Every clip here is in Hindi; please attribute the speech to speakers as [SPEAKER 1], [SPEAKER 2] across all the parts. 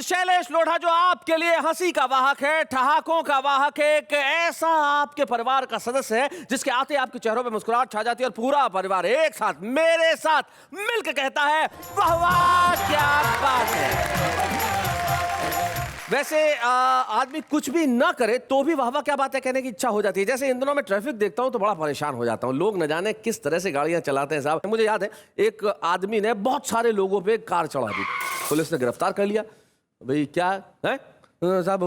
[SPEAKER 1] शैलेश लोढ़ा जो आपके लिए हंसी का वाहक है, ठहाकों का वाहक है, एक ऐसा आपके परिवार का सदस्य है जिसके आते आपके चेहरों पे मुस्कुराहट छा जाती है और पूरा परिवार एक साथ मेरे साथ मिलकर कहता है वाह वाह क्या बात है। वैसे आदमी कुछ भी ना करे तो भी वाह वाह क्या बात है कहने की इच्छा हो जाती है। जैसे इन दिनों में ट्रैफिक देखता हूं तो बड़ा परेशान हो जाता हूं। लोग न जाने किस तरह से गाड़ियां चलाते हैं साहब। मुझे याद है एक आदमी ने बहुत सारे लोगों पे कार चढ़ा दी, पुलिस ने गिरफ्तार कर लिया। भाई क्या है साहब,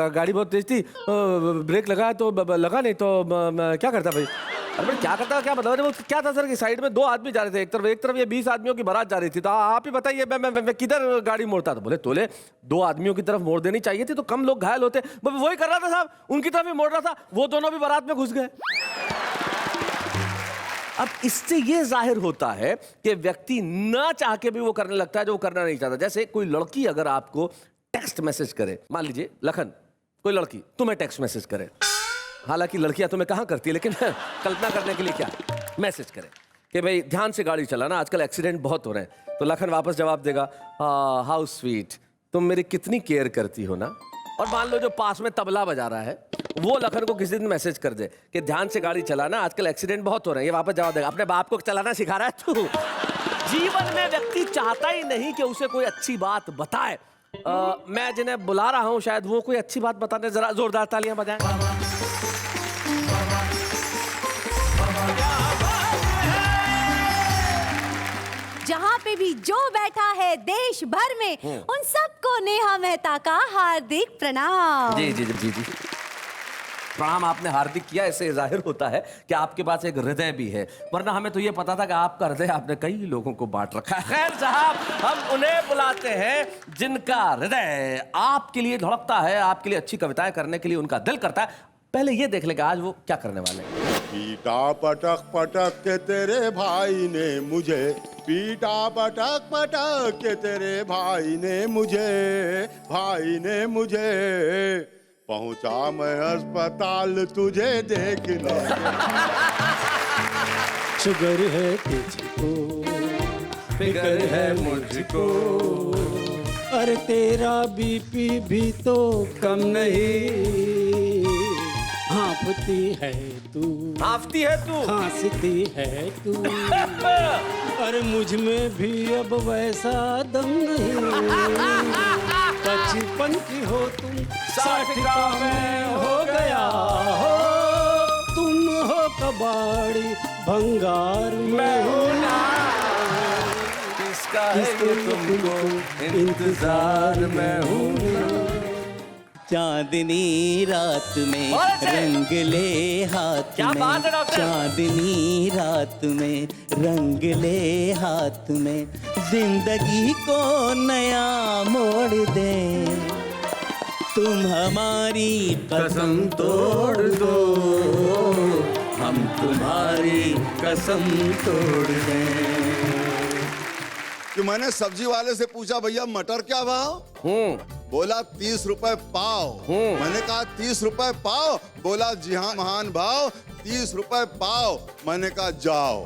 [SPEAKER 1] गाड़ी बहुत तेज थी, ब्रेक लगाया तो लगा नहीं तो क्या करता भाई? अरे क्या करता क्या मतलब? वो क्या था सर कि साइड में दो आदमी जा रहे थे, एक तरफ ये 20 आदमियों की बारात जा रही थी, तो आप ही बताइए मैं किधर गाड़ी मोड़ता था? बोले तोले दो आदमियों की तरफ मोड़ देनी चाहिए थी तो कम लोग घायल होते। वही कर रहा था साहब, उनकी तरफ ही मोड़ रहा था, वो दोनों भी बारात में घुस गए। अब इससे ये जाहिर होता है कि व्यक्ति ना चाह के भी वो करने लगता है जो वो करना नहीं चाहता। जैसे कोई लड़की अगर आपको टेक्स्ट मैसेज करे, मान लीजिए लखन कोई लड़की तुम्हें टेक्स्ट मैसेज करे, हालांकि लड़कियां तुम्हें कहां करती है लेकिन कल्पना करने के लिए क्या मैसेज करे कि भाई ध्यान से गाड़ी चलाना, आजकल एक्सीडेंट बहुत हो रहे हैं, तो लखन वापस जवाब देगा हाउ स्वीट, तुम मेरी कितनी केयर करती हो ना। और मान लो जो पास में तबला बजा रहा है वो लखन को किसी दिन मैसेज कर दे कि ध्यान से गाड़ी चलाना, आजकल एक्सीडेंट बहुत हो रहे हैं, ये वापस जवाब देगा अपने बाप को चलाना सिखा रहा है तू। जीवन में व्यक्ति चाहता ही नहीं कि उसे कोई अच्छी बात बताए। मैं जिन्हें बुला रहा हूं शायद वो कोई अच्छी बात बताने, जरा जोरदार तालियां बजाएं।
[SPEAKER 2] जहाँ पे भी जो बैठा है देश भर में, उन सबको नेहा मेहता का हार्दिक प्रणाम।
[SPEAKER 1] जी जी जी जी प्रणाम। आपने हार्दिक किया, इससे जाहिर होता है कि आपके पास एक हृदय भी है, वरना हमें तो ये पता था कि आपका हृदय आपने कई लोगों को बांट रखा है। खैर साहब, हम उन्हें बुलाते हैं जिनका हृदय आपके लिए धड़कता है, आपके लिए अच्छी कविताएं करने के लिए उनका दिल करता है। पहले ये देख लेंगे आज वो क्या करने वाले हैं।
[SPEAKER 3] पीटा पटक पटक के तेरे भाई ने मुझे, पीटा पटक पटक के तेरे भाई ने मुझे पहुंचा मैं अस्पताल तुझे देखने।
[SPEAKER 4] शुगर है तुझको, फिकर है मुझको, अरे तेरा बीपी भी तो कम नहीं। हांफती है तू,
[SPEAKER 1] हांफती है तू,
[SPEAKER 4] खांसती है तू, अरे मुझ में भी अब वैसा दम नहीं। 55 की हो तुम, 60 का मैं हो गया हो, तुम हो कबाड़ी भंगार में हो ना,
[SPEAKER 1] किसका है ये तुमको इंतजार में हूँ।
[SPEAKER 5] चांदनी रात में रंग ले हाथ में, चांदनी रात में रंग ले हाथ में, जिंदगी को नया मोड़ दे, तुम हमारी कसम तोड़ दो, हम तुम्हारी कसम तोड़ दें।
[SPEAKER 3] कि मैंने सब्जी वाले से पूछा भैया मटर क्या भाव? बोला 30 रुपए पाव। मैंने कहा 30 रुपए पाव? बोला जी हाँ महान भाव, 30 रुपए पाव। मैंने कहा जाओ।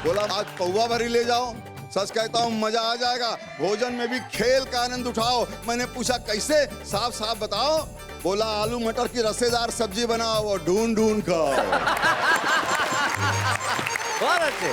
[SPEAKER 3] बोला आज पौवा भरी ले जाओ। सच कहता हूँ मजा आ जाएगा, भोजन में भी खेल का आनंद उठाओ। मैंने पूछा कैसे, साफ साफ बताओ। बोला आलू मटर की रसेदार सब्जी बनाओ और ढूंढ ढूंढ खाओ।
[SPEAKER 1] बहुत अच्छे।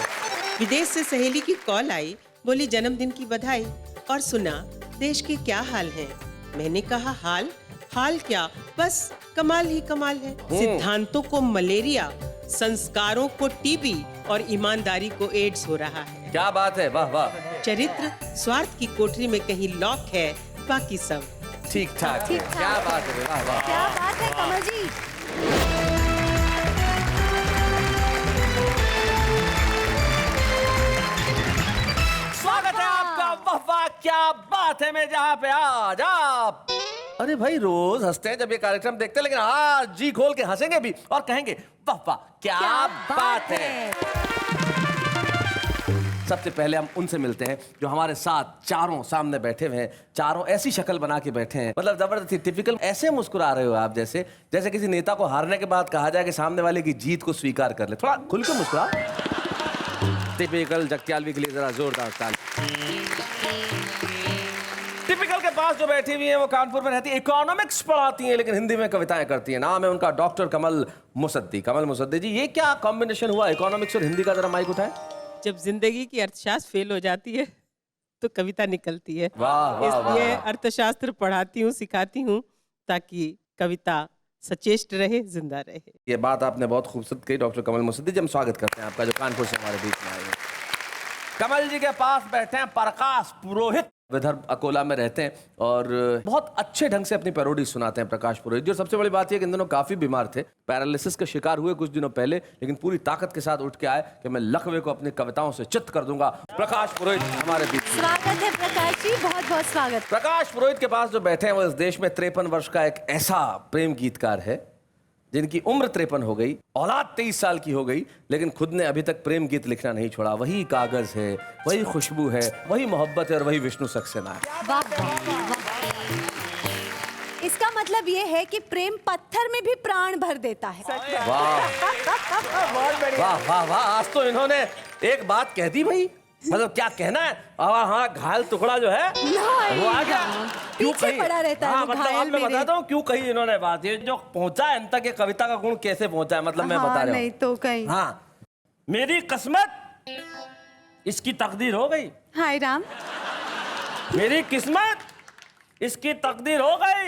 [SPEAKER 6] विदेश से सहेली की कॉल आई, बोली जन्मदिन की बधाई, और सुना देश के क्या हाल हैं। मैंने कहा हाल क्या, बस कमाल ही कमाल है। सिद्धांतों को मलेरिया, संस्कारों को टीबी और ईमानदारी को एड्स हो रहा है।
[SPEAKER 1] क्या बात है, वाह वाह।
[SPEAKER 6] चरित्र स्वार्थ की कोठरी में कहीं लॉक है, बाकी सब
[SPEAKER 1] ठीक ठाक है। क्या बात है, वाह वाह।
[SPEAKER 2] क्या बात है कमल जी।
[SPEAKER 1] स्वागत है आपका वाह वाह क्या बात है में, जहाँ पे आज आप, अरे भाई रोज हंसते हैं जब ये कार्यक्रम देखते हैं, लेकिन आज जी खोल के हंसेंगे भी और कहेंगे वाह वाह क्या बात है। सबसे पहले हम उनसे मिलते हैं जो हमारे साथ चारों सामने बैठे हुए हैं। चारों ऐसी शक्ल बना के बैठे हैं, मतलब जबरदस्ती टिपिकल ऐसे मुस्कुरा रहे हो आप जैसे किसी नेता को हारने के बाद कहा जाए कि सामने वाले की जीत को स्वीकार कर ले। थोड़ा खुल के मुस्कुरा। टिपिकल जगत्यालवी के लिए जरा जोरदार ताली। टिपिकल के पास जो बैठी हुई है वो कानपुर में रहती है, इकोनॉमिक्स पढ़ाती हैं लेकिन हिंदी में कविताएं करती हैं। नाम है उनका डॉक्टर कमल मुसद्दी। कमल मुसद्दी जी, ये क्या कॉम्बिनेशन हुआ इकोनॉमिक्स और हिंदी का? जरा माइक उठाएं।
[SPEAKER 6] जब जिंदगी की अर्थशास्त्र फेल हो जाती है तो कविता निकलती है।
[SPEAKER 1] वाह, वाह,
[SPEAKER 6] इसलिए
[SPEAKER 1] वाह।
[SPEAKER 6] अर्थशास्त्र पढ़ाती हूँ, सिखाती हूँ ताकि कविता सचेष्ट रहे, जिंदा रहे।
[SPEAKER 1] ये बात आपने बहुत खूबसूरत कही डॉक्टर कमल मुसद्दी जी। हम स्वागत करते हैं आपका जो कानपुर से हमारे बीच में आए हैं। कमल जी के पास बैठे हैं प्रकाश पुरोहित, विदर्भ अकोला में रहते हैं और बहुत अच्छे ढंग से अपनी पैरोडी सुनाते हैं प्रकाश पुरोहित जी। और सबसे बड़ी बात यह कि इन दिनों काफी बीमार थे, पैरालिसिस का शिकार हुए कुछ दिनों पहले, लेकिन पूरी ताकत के साथ उठ के आए कि मैं लकवे को अपनी कविताओं से चित्त कर दूंगा। प्रकाश पुरोहित हमारे बीच में।
[SPEAKER 2] स्वागत है प्रकाश जी, बहुत बहुत स्वागत।
[SPEAKER 1] प्रकाश पुरोहित के पास जो बैठे हैं वो इस देश में 53 वर्ष का एक ऐसा प्रेम गीतकार है जिनकी उम्र 53 हो गई, औलाद 23 साल की हो गई, लेकिन खुद ने अभी तक प्रेम गीत लिखना नहीं छोड़ा। वही कागज है, वही खुशबू है, वही मोहब्बत है और वही विष्णु सक्सेना है।
[SPEAKER 2] वाह वाह वाह। इसका मतलब ये है कि प्रेम पत्थर में भी प्राण भर देता है।
[SPEAKER 1] वाह वाह वाह वाह। आज तो इन्होंने एक बात कह दी भाई, मतलब क्या कहना है। हाँ, घायल टुकड़ा जो है वो आ गया। क्यों
[SPEAKER 2] पीछे
[SPEAKER 1] कही?
[SPEAKER 2] पड़ा रहता है
[SPEAKER 1] हाँ,
[SPEAKER 2] वो
[SPEAKER 1] मतलब
[SPEAKER 2] घायल
[SPEAKER 1] आप मैं
[SPEAKER 2] मेरे।
[SPEAKER 1] बताता हूँ क्यों कही इन्होंने बात। ये जो पहुंचा है इन तक, ये कविता का गुण कैसे पहुंचा है, मतलब मैं बता रहा
[SPEAKER 2] नहीं
[SPEAKER 1] हूँ।
[SPEAKER 2] तो कहीं।
[SPEAKER 1] हाँ, मेरी किस्मत इसकी तकदीर हो गई,
[SPEAKER 2] हाय राम।
[SPEAKER 1] मेरी किस्मत इसकी तकदीर हो गई।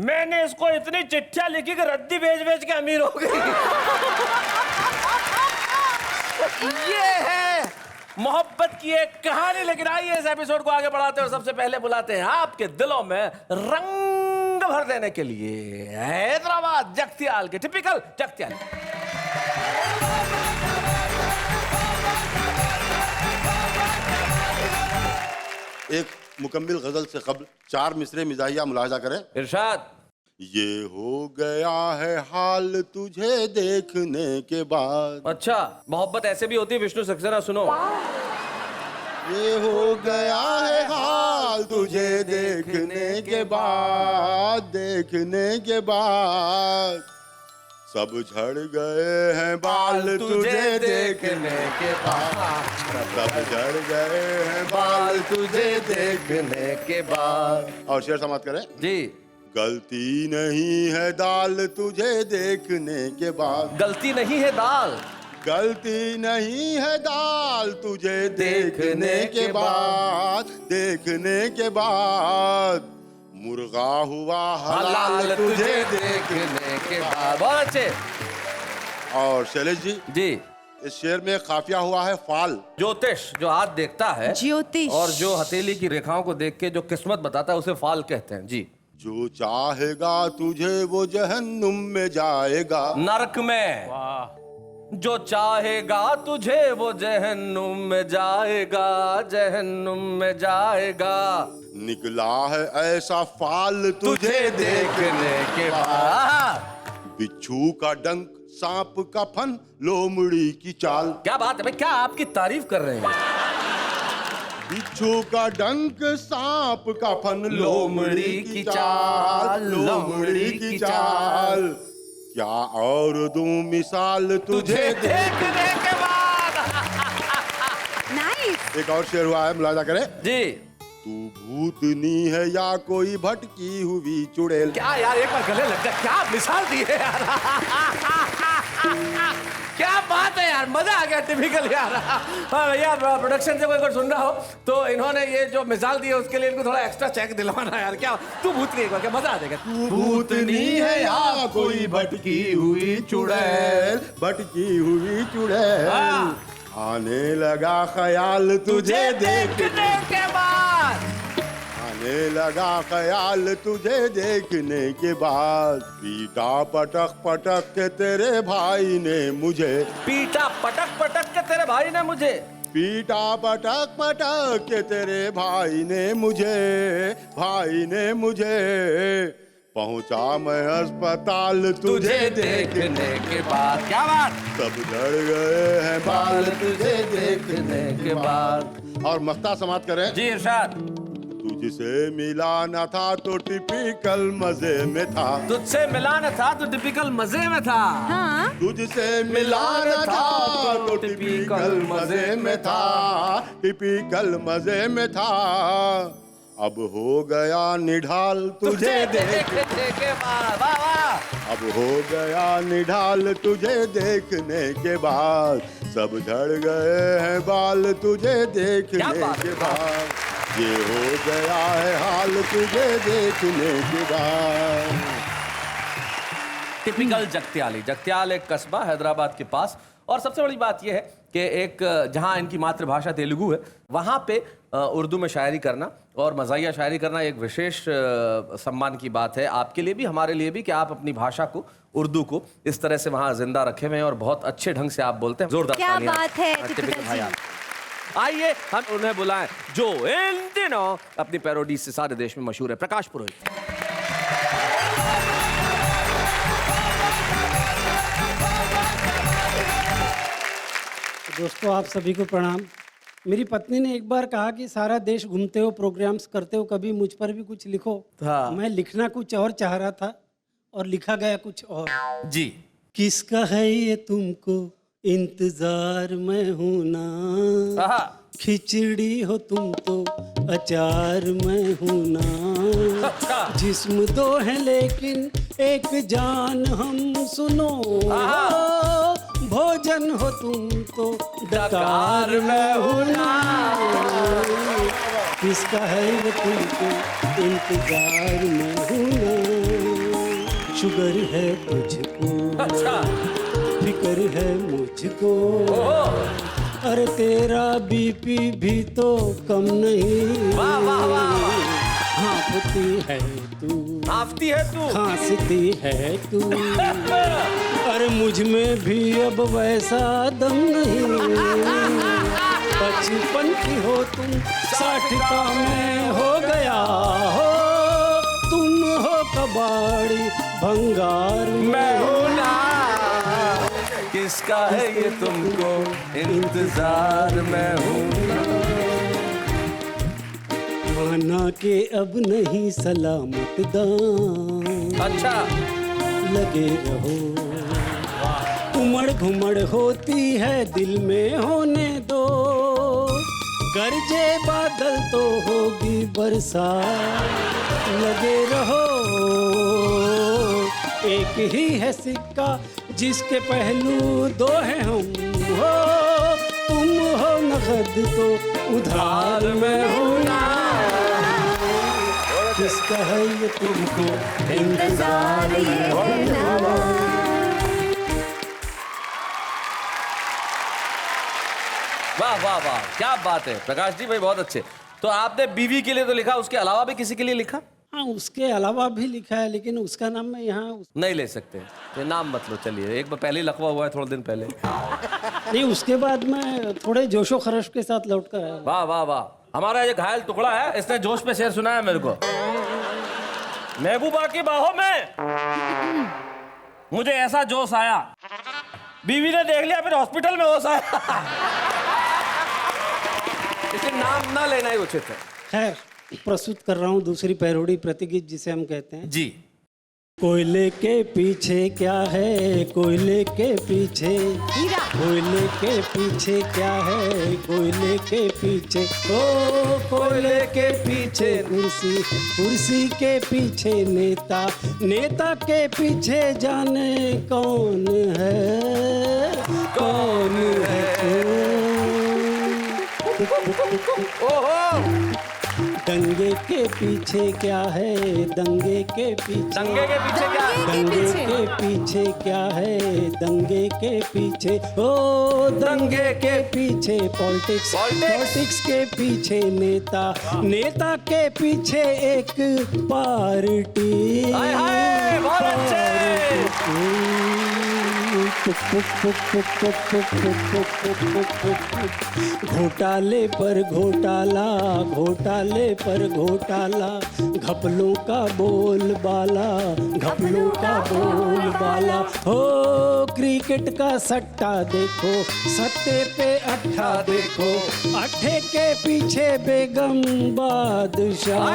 [SPEAKER 1] मैंने इसको इतनी चिट्ठियां लिखी कि रद्दी बेच बेच के अमीर हो गई। ये है मोहब्बत की एक कहानी। लेकिन आइए इस एपिसोड को आगे बढ़ाते हैं और सबसे पहले बुलाते हैं आपके दिलों में रंग भर देने के लिए हैदराबाद जगतियाल के टिपिकल जगतियाल।
[SPEAKER 7] एक मुकम्मिल गजल से कबल 4 मिसरे मिजाहिया मुलाजा करें।
[SPEAKER 1] इरशाद।
[SPEAKER 7] ये हो गया है हाल तुझे देखने के बाद,
[SPEAKER 1] अच्छा, मोहब्बत ऐसे भी होती है विष्णु सक्सेना, सुनो।
[SPEAKER 7] ये हो गया है हाल तुझे देखने के बाद, देखने के बाद सब झड़ गए हैं बाल तुझे देखने के बाद, सब झड़ गए हैं बाल तुझे देखने के बाद। और शेर समाप्त करें
[SPEAKER 1] जी।
[SPEAKER 7] गलती नहीं है दाल तुझे देखने के बाद,
[SPEAKER 1] गलती नहीं है दाल,
[SPEAKER 7] गलती नहीं है दाल तुझे देखने के बाद, देखने के बाद मुर्गा हुआ हलाल तुझे देखने के बाद।
[SPEAKER 1] बहुत अच्छे।
[SPEAKER 7] और शैलेश जी,
[SPEAKER 1] जी।
[SPEAKER 7] इस शेर में काफिया हुआ है फाल।
[SPEAKER 1] ज्योतिष जो हाथ देखता है,
[SPEAKER 2] ज्योतिष,
[SPEAKER 1] और जो हथेली की रेखाओं को देख के जो किस्मत बताता है उसे फाल कहते हैं। जी।
[SPEAKER 7] जो चाहेगा तुझे वो जहन्नुम में जाएगा,
[SPEAKER 1] नरक में। जो चाहेगा तुझे वो जहन्नुम में जाएगा, जहन्नुम में जाएगा।
[SPEAKER 7] निकला है ऐसा फाल तुझे देखने के बाद, बिच्छू का डंक सांप का फन लोमड़ी की चाल।
[SPEAKER 1] क्या बात है भाई, क्या आपकी तारीफ कर रहे हैं।
[SPEAKER 7] बिच्छू का डंक सांप का फन लोमड़ी की चाल, लोमड़ी की चाल। क्या और दूं मिसाल तुझे
[SPEAKER 1] देखने के बाद।
[SPEAKER 2] नाइस।
[SPEAKER 7] एक और शेर हुआ है, मुलाजा करें।
[SPEAKER 1] जी।
[SPEAKER 7] तू भूतनी है या कोई भटकी हुई चुड़ैल।
[SPEAKER 1] क्या यार, एक बार गले लग गया, क्या मिसाल दी है यार। क्या बात है यार, मजा आ गया। टिपिकल यार। हाँ भैया, प्रोडक्शन से कोई अगर सुन रहा हो तो इन्होंने ये जो मिसाल दी है उसके लिए इनको थोड़ा एक्स्ट्रा चेक दिलवाना यार। क्या तू भूतनी, एक बार क्या मजा आ जाएगा।
[SPEAKER 7] तू भूतनी है या कोई भटकी हुई चुड़ैल, भटकी हुई चुड़ैल। आने लगा ख्याल तुझे देखने
[SPEAKER 1] के बाद,
[SPEAKER 7] आने लगा ख्याल तुझे देखने के बाद। पीटा पटक पटक के तेरे भाई ने मुझे,
[SPEAKER 1] पीटा पटक पटक के तेरे भाई ने मुझे,
[SPEAKER 7] पीटा पटक पटक के तेरे भाई ने मुझे, भाई ने मुझे। पहुंचा मैं अस्पताल तुझे देखने
[SPEAKER 1] के बाद। क्या बात।
[SPEAKER 7] सब झड़ गए हैं बाल तुझे देखने
[SPEAKER 1] के बाद।
[SPEAKER 7] और मख्ता समाप्त करें।
[SPEAKER 1] जी इरशाद।
[SPEAKER 7] तुझसे मिला न था तो टिपिकल मजे में था,
[SPEAKER 1] तुझसे मिला न था तो टिपिकल मजे में था।
[SPEAKER 2] हाँ।
[SPEAKER 7] तुझसे मिला न था तो टिपिकल मजे में था, टिपिकल मजे में था। अब हो गया निढाल तुझे देख
[SPEAKER 1] के बाद वाह वाह।
[SPEAKER 7] अब हो गया निढाल तुझे देखने के बाद, सब झड़ गए हैं बाल तुझे देखने
[SPEAKER 1] क्या बात
[SPEAKER 7] के
[SPEAKER 1] है?
[SPEAKER 7] बाद, ये हो गया है हाल तुझे देखने के बाद।
[SPEAKER 1] टिपिकल जगत्याली। जगत्याल एक कस्बा हैदराबाद के पास, और सबसे बड़ी बात यह है कि एक जहां इनकी मातृभाषा तेलुगु है वहां पे उर्दू में शायरी करना और मज़ाहिया शायरी करना एक विशेष सम्मान की बात है, आपके लिए भी हमारे लिए भी, कि आप अपनी भाषा को, उर्दू को इस तरह से वहां जिंदा रखे हुए हैं और बहुत अच्छे ढंग से आप बोलते हैं। जोरदार
[SPEAKER 2] क्या
[SPEAKER 1] तालियां।
[SPEAKER 2] बात है,
[SPEAKER 1] टिपिकल
[SPEAKER 2] टिपिकल
[SPEAKER 1] भाई
[SPEAKER 2] जी।
[SPEAKER 1] आप। आइए हम उन्हें बुलाएं जो इन दिनों अपनी पैरोडी से सारे देश में मशहूर है, प्रकाश पुरोहित।
[SPEAKER 4] दोस्तों, आप सभी को प्रणाम। मेरी पत्नी ने एक बार कहा कि सारा देश घूमते हो, प्रोग्राम्स करते हो, कभी मुझ पर भी कुछ लिखो।
[SPEAKER 1] हाँ।
[SPEAKER 4] मैं लिखना कुछ और चाह रहा था और लिखा गया कुछ और।
[SPEAKER 1] जी।
[SPEAKER 4] किसका है ये तुमको इंतजार में हूं ना,
[SPEAKER 1] आहा।
[SPEAKER 4] खिचड़ी हो तुम तो अचार में हूं ना,
[SPEAKER 1] अच्छा।
[SPEAKER 4] जिस्म दो है लेकिन एक जान हम सुनो, भोजन हो तुम तो डकार में हूं ना, किसका है वो तुमको इंतजार में हूं ना, शुगर है तुझको,
[SPEAKER 1] अच्छा।
[SPEAKER 4] फिक्र है मुझको, अरे तेरा बीपी भी तो कम नहीं,
[SPEAKER 1] वाह वाह वाह।
[SPEAKER 4] हाँफती है तू,
[SPEAKER 1] हाफती है तू।
[SPEAKER 4] खांसती है तू, अरे मुझ में भी अब वैसा दम नहीं, 55 की हो तुम 60 का मैं हो गया हो, तुम हो कबाड़ी भंगार
[SPEAKER 1] मैं हूं ना, किसका है ये तुमको इंतजार में हूं ना।
[SPEAKER 4] माना के अब नहीं सलामत दाम,
[SPEAKER 1] अच्छा।
[SPEAKER 4] लगे रहो, उमड़ घुमड़ होती है दिल में होने दो, गरजे बादल तो होगी बरसात, लगे रहो, एक ही है सिक्का जिसके पहलू दो हैं हम, हो तुम हो नगद तो उधार में हो ना, किसका है ये तुमको इंतजार में हो ना।
[SPEAKER 1] वाह वाह वाह, क्या बात है प्रकाश जी भाई, बहुत अच्छे। तो आपने बीवी के लिए तो लिखा, उसके अलावा भी किसी के लिए लिखा?
[SPEAKER 4] हाँ, उसके अलावा भी लिखा है, लेकिन उसका नाम मैं यहाँ
[SPEAKER 1] नहीं ले सकते, ये नाम मत लो। चलिए, एक बार पहले ही लखवा हुआ है, थोड़े दिन पहले।
[SPEAKER 4] नहीं, उसके बाद मैं थोड़े जोशो खरोश के साथ लौट कर आया।
[SPEAKER 1] वाह वाह वाह, हमारा ये घायल टुकड़ा है, इसने जोश पे शेर सुनाया मेरे को। महबूबा की बाहों में मुझे ऐसा जोश आया, बीवी ने देख लिया, फिर हॉस्पिटल में होश आया। इसे नाम ना लेना ही उचित है।
[SPEAKER 4] खैर, प्रस्तुत कर रहा हूँ दूसरी पैरोडी प्रतिगीत, जिसे हम कहते हैं
[SPEAKER 1] जी।
[SPEAKER 4] कोयले के पीछे क्या है, कोयले के पीछे,
[SPEAKER 2] हीरा।
[SPEAKER 4] कोयले के पीछे क्या है, कोयले के पीछे, ओ कोयले के पीछे कुर्सी, कुर्सी के पीछे नेता, नेता के पीछे जाने कौन है, कौन है
[SPEAKER 1] ओहो,
[SPEAKER 4] दंगे के पीछे क्या है, दंगे के पीछे,
[SPEAKER 1] दंगे के पीछे क्या?
[SPEAKER 4] दंगे के पीछे क्या है, दंगे के पीछे, ओ दंगे के पीछे पॉलिटिक्स, पॉलिटिक्स के पीछे नेता, नेता के पीछे एक पार्टी,
[SPEAKER 1] हाय हाय, बहुत अच्छे।
[SPEAKER 4] घोटाले पर घोटाला, घोटाले पर घोटाला, घपलों का बोलबाला, घपलों का बोलबाला, हो क्रिकेट का सट्टा देखो, सत्ते पे अट्ठा देखो, अट्ठे के पीछे बेगम बादशाह,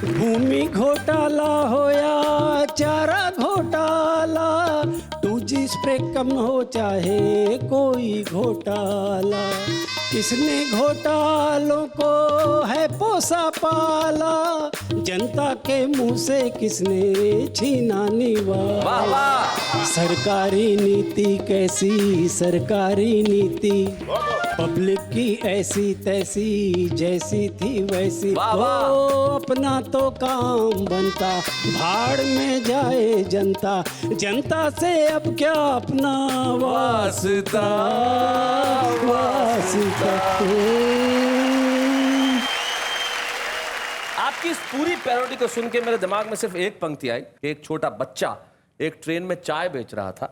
[SPEAKER 4] भूमि घोटाला होया चारा घोटाला, 2G ब्रेक कम हो चाहे कोई घोटाला, किसने घोटालों को है पोसा पाला, जनता के मुंह से किसने छीना निवाला।
[SPEAKER 1] वाह वाह।
[SPEAKER 4] सरकारी नीति कैसी सरकारी नीति, पब्लिक की ऐसी तैसी जैसी थी वैसी।
[SPEAKER 1] वाह वाह।
[SPEAKER 4] ओ अपना तो काम बनता, भाड़ में जाए जनता, जनता से अब क्या अपना वास्ता वास्ता।
[SPEAKER 1] आपकी इस पूरी पैरोडी को सुन के मेरे दिमाग में सिर्फ एक पंक्ति आई कि एक छोटा बच्चा एक ट्रेन में चाय बेच रहा था,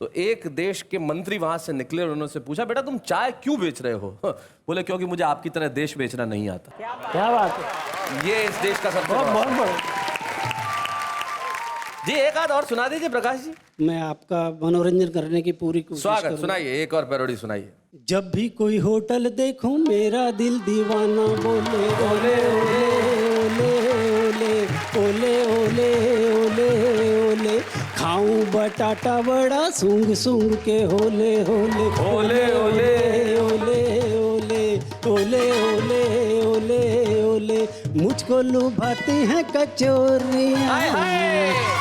[SPEAKER 1] तो एक देश के मंत्री वहां से निकले और उन्होंने पूछा, बेटा तुम चाय क्यों बेच रहे हो? बोले क्योंकि मुझे आपकी तरह देश बेचना नहीं आता।
[SPEAKER 4] क्या बात है,
[SPEAKER 1] ये इस देश का सबसे बड़ा। जी एक आध और सुना दीजिए प्रकाश जी।
[SPEAKER 4] मैं आपका मनोरंजन करने की पूरी कोशिश
[SPEAKER 1] स्वागत,
[SPEAKER 4] करूंगा।
[SPEAKER 1] सुनाइए एक और पैरोडी सुनाइए।
[SPEAKER 4] जब भी कोई होटल देखूं मेरा दिल दीवाना बोले ओले ओले ओले ओले ओले ओले ओले, खाऊं बटाटा बड़ा सूंघ सूंघ के होले होले
[SPEAKER 1] ओले ओले
[SPEAKER 4] ओले ओले ओले ओले ओले ओले, मुझको लुभाती हैं कचौरियाँ,
[SPEAKER 1] हाय हाय।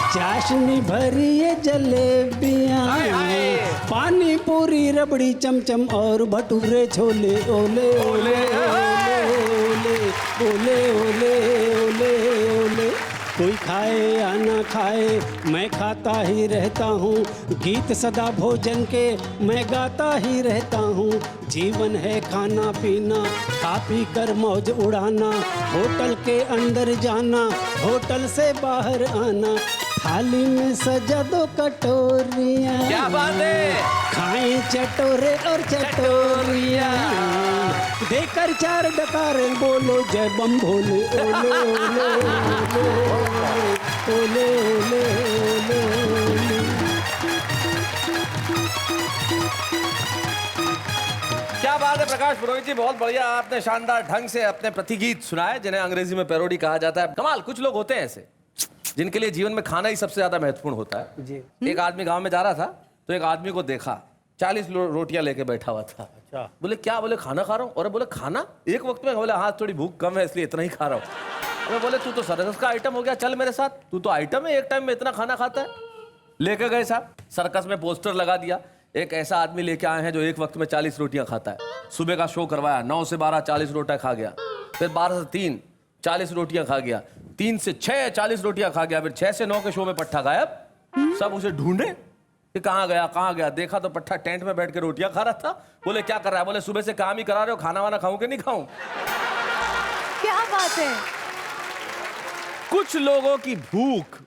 [SPEAKER 4] चाशनी भरी ये जलेबियाँ,
[SPEAKER 1] हाय हाय।
[SPEAKER 4] पानी पूरी रबड़ी चमचम और भटूरे छोले ओले ओले ओले ओले ओले ओले ओले ओले, कोई खाए या ना खाए मैं खाता ही रहता हूँ, गीत सदा भोजन के मैं गाता ही रहता हूँ, जीवन है खाना पीना खा पी कर मौज उड़ाना, होटल के अंदर जाना होटल से बाहर आना, थाली में सजा दो कटोरियाँ,
[SPEAKER 1] क्या बात है।
[SPEAKER 4] खाएं चटोरे और चटोरियाँ, देकर चार डकारे बोलो जय बम भोले ओले ओले ओले ओले ओले ओले।
[SPEAKER 1] क्या बात है प्रकाश पुरोहित जी, बहुत बढ़िया। आपने शानदार ढंग से अपने प्रतिगीत सुनाए जिन्हें अंग्रेजी में पैरोडी कहा जाता है। कमाल, कुछ लोग होते हैं ऐसे जिनके लिए जीवन में खाना ही सबसे ज्यादा महत्वपूर्ण होता है
[SPEAKER 4] जी।
[SPEAKER 1] एक आदमी गांव में जा रहा था तो एक आदमी को देखा 40 रोटियां लेके बैठा हुआ था।
[SPEAKER 4] अच्छा।
[SPEAKER 1] बोले क्या? बोले खाना खा रहा हूँ। और बोले खाना एक वक्त में? बोले हाँ थोड़ी भूख कम है इसलिए इतना ही खा रहा हूँ। अबे बोले तू तो सर्कस का आइटम हो गया, चल मेरे साथ, तू तो आइटम है, एक टाइम में इतना खाना खाता है। लेके गए साहब, सर्कस में पोस्टर लगा दिया, एक ऐसा आदमी लेके आए हैं जो एक वक्त में 40 रोटियां खाता है। सुबह का शो करवाया, 9 से 12 40 रोटियां खा गया, फिर 12 से 3 40 रोटियां खा गया, 3 से 6 40 रोटियां खा गया, फिर 6 से 9 के शो में पट्टा गायब। सब उसे ढूंढे कि कहाँ गया। देखा तो पट्टा टेंट में बैठ के रोटियां खा रहा था। बोले क्या कर रहा है? बोले सुबह से काम ही करा रहे हो, खाना वाना खाऊं कि नहीं खाऊं?
[SPEAKER 2] क्या बात है।
[SPEAKER 1] कुछ लोगों की भूख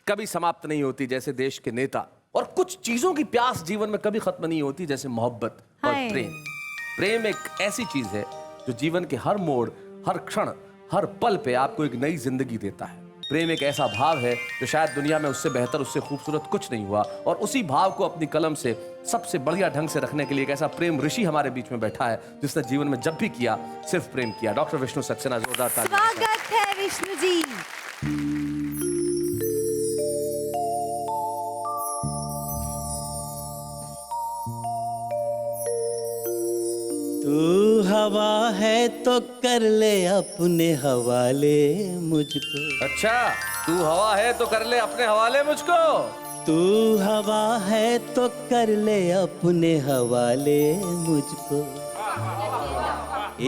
[SPEAKER 1] कभी समाप्त नहीं होती जैसे देश के नेता, और कुछ चीजों की प्यास जीवन में कभी खत्म नहीं होती जैसे मोहब्बत और
[SPEAKER 2] हाय।
[SPEAKER 1] प्रेम। प्रेम एक ऐसी चीज है जो जीवन के हर मोड़, हर क्षण, हर पल पे आपको एक नई जिंदगी देता है। प्रेम एक ऐसा भाव है जो शायद दुनिया में उससे बेहतर, उससे खूबसूरत कुछ नहीं हुआ, और उसी भाव को अपनी कलम से सबसे बढ़िया ढंग से रखने के लिए एक ऐसा प्रेम ऋषि हमारे बीच में बैठा है जिसने जीवन में जब भी किया सिर्फ प्रेम किया। डॉक्टर विष्णु सक्सेना, जोरदार तालियां।
[SPEAKER 2] स्वागत है विष्णु जी।
[SPEAKER 5] तू हवा है तो कर ले अपने हवाले मुझको,
[SPEAKER 1] अच्छा, तू हवा है तो कर ले अपने हवाले मुझको।
[SPEAKER 5] तू हवा है तो कर ले अपने हवाले मुझको,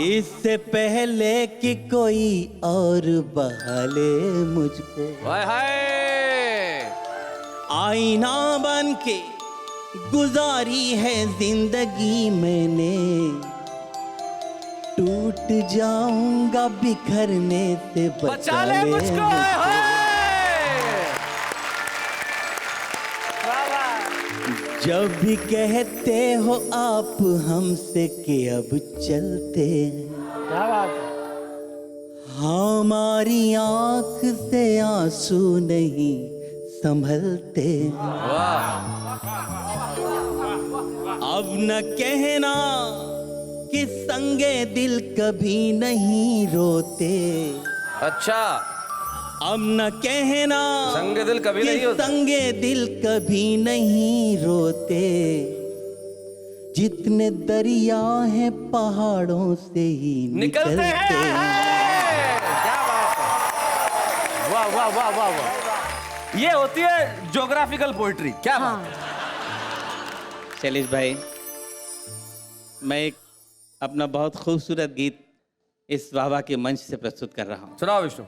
[SPEAKER 5] इससे पहले कि कोई और बहाले मुझको,
[SPEAKER 1] हाय हाय।
[SPEAKER 5] आईना बन के गुजारी है जिंदगी मैंने, टूट जाऊंगा बिखरने से
[SPEAKER 1] बचा ले मुझको। हाय हाय। वाह वाह।
[SPEAKER 5] जब भी कहते हो आप हमसे कि अब चलते हैं,
[SPEAKER 4] क्या बात है।
[SPEAKER 5] हमारी आंख से आंसू नहीं संभलते,
[SPEAKER 1] वाह।
[SPEAKER 5] अब न कहना कि संगे दिल कभी नहीं रोते,
[SPEAKER 1] अच्छा,
[SPEAKER 5] अब न कहना
[SPEAKER 1] संगे दिल कभी
[SPEAKER 5] कि
[SPEAKER 1] नहीं होते।
[SPEAKER 5] संगे दिल कभी नहीं रोते, जितने दरिया हैं पहाड़ों से ही
[SPEAKER 1] निकलते हैं। क्या बात है, वाह वाह वाह वाह वाह। ये होती है ज्योग्राफिकल पोइट्री। क्या बात है।
[SPEAKER 5] शैलेश भाई, मैं एक अपना बहुत खूबसूरत गीत इस वाहवा के मंच से प्रस्तुत कर रहा हूँ।
[SPEAKER 1] सुनाओ विष्णु।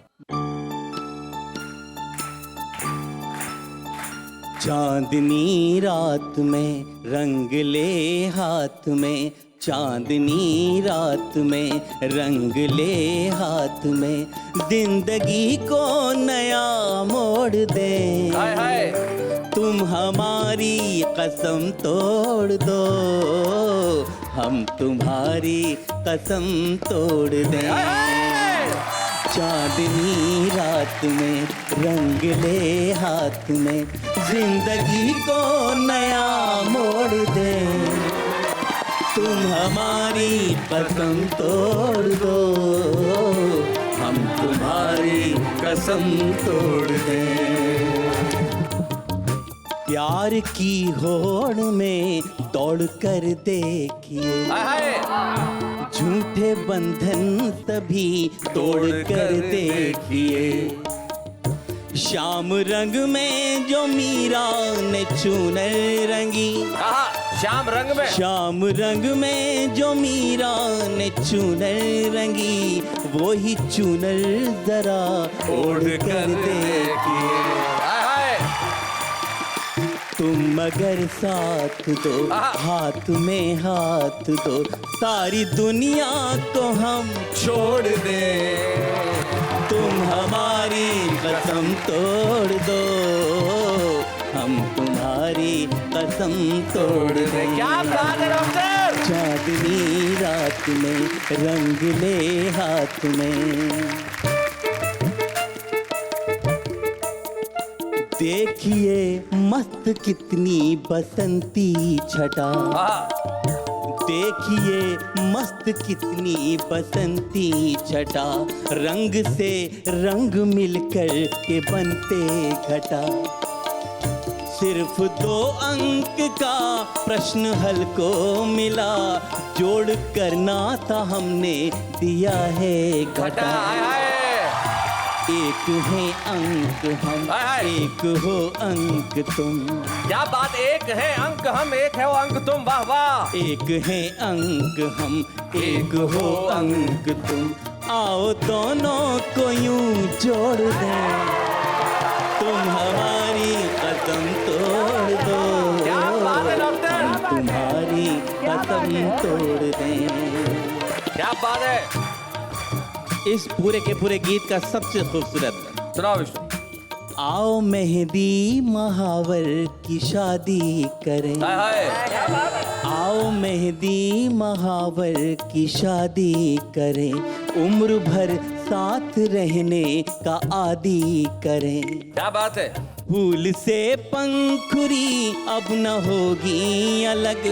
[SPEAKER 5] चांदनी रात में रंग ले हाथ में, चांदनी रात में रंग ले हाथ में, जिंदगी को नया मोड़ दे।
[SPEAKER 1] हाय हाय।
[SPEAKER 5] तुम हमारी कसम तोड़ दो, हम तुम्हारी कसम तोड़ दें। चांदनी रात में रंग ले हाथ में, जिंदगी को नया मोड़ दे। तुम हमारी कसम तोड़ दो, हम तुम्हारी कसम तोड़ दें। प्यार की होड़ में दौड़ कर देखिए,
[SPEAKER 1] हाय हाय।
[SPEAKER 5] झूठे बंधन सभी तोड़ कर देखिए। श्याम रंग में जो मीरा ने चुनर रंगी,
[SPEAKER 1] श्याम रंग में,
[SPEAKER 5] श्याम रंग में जो मीरा ने चुनर रंगी, वो ही चुनर जरा ओढ़ कर देखिए। तुम मगर साथ दो, हाथ में हाथ दो, सारी दुनिया को हम छोड़ दे। तुम हमारी कसम तोड़ दो, हम तुम्हारी कसम तोड़ दे।
[SPEAKER 1] क्या बात है डॉक्टर।
[SPEAKER 5] चांदनी रात में रंग ले हाथ में, देखिए मस्त कितनी बसंती छटा, देखिए मस्त कितनी बसंती छटा, रंग से रंग मिलकर के बनते घटा। सिर्फ 2 अंक का प्रश्न हल को मिला, जोड़ करना था हमने दिया है घटा। एक है अंक हम, एक हो अंक तुम।
[SPEAKER 1] क्या बात, एक है अंक हम, एक है वो अंक तुम। वाह वाह।
[SPEAKER 5] एक है अंक हम, एक हो अंक तुम, आओ दोनों को यूं जोड़ दें। तुम हमारी कसम तोड़ दो,
[SPEAKER 1] क्या बात है डॉक्टर।
[SPEAKER 5] हम तुम्हारी कसम तोड़ दें।
[SPEAKER 1] क्या बात है।
[SPEAKER 5] इस पूरे के पूरे गीत का सबसे खूबसूरत
[SPEAKER 1] सुनाओ विष्णु।
[SPEAKER 5] आओ मेहंदी महावर की शादी करें,
[SPEAKER 1] हाय हाय।
[SPEAKER 5] आओ मेहंदी महावर की शादी करें, उम्र भर साथ रहने का आदी करें।
[SPEAKER 1] क्या बात है।
[SPEAKER 5] फूल से पंखुरी अब न होगी अलग,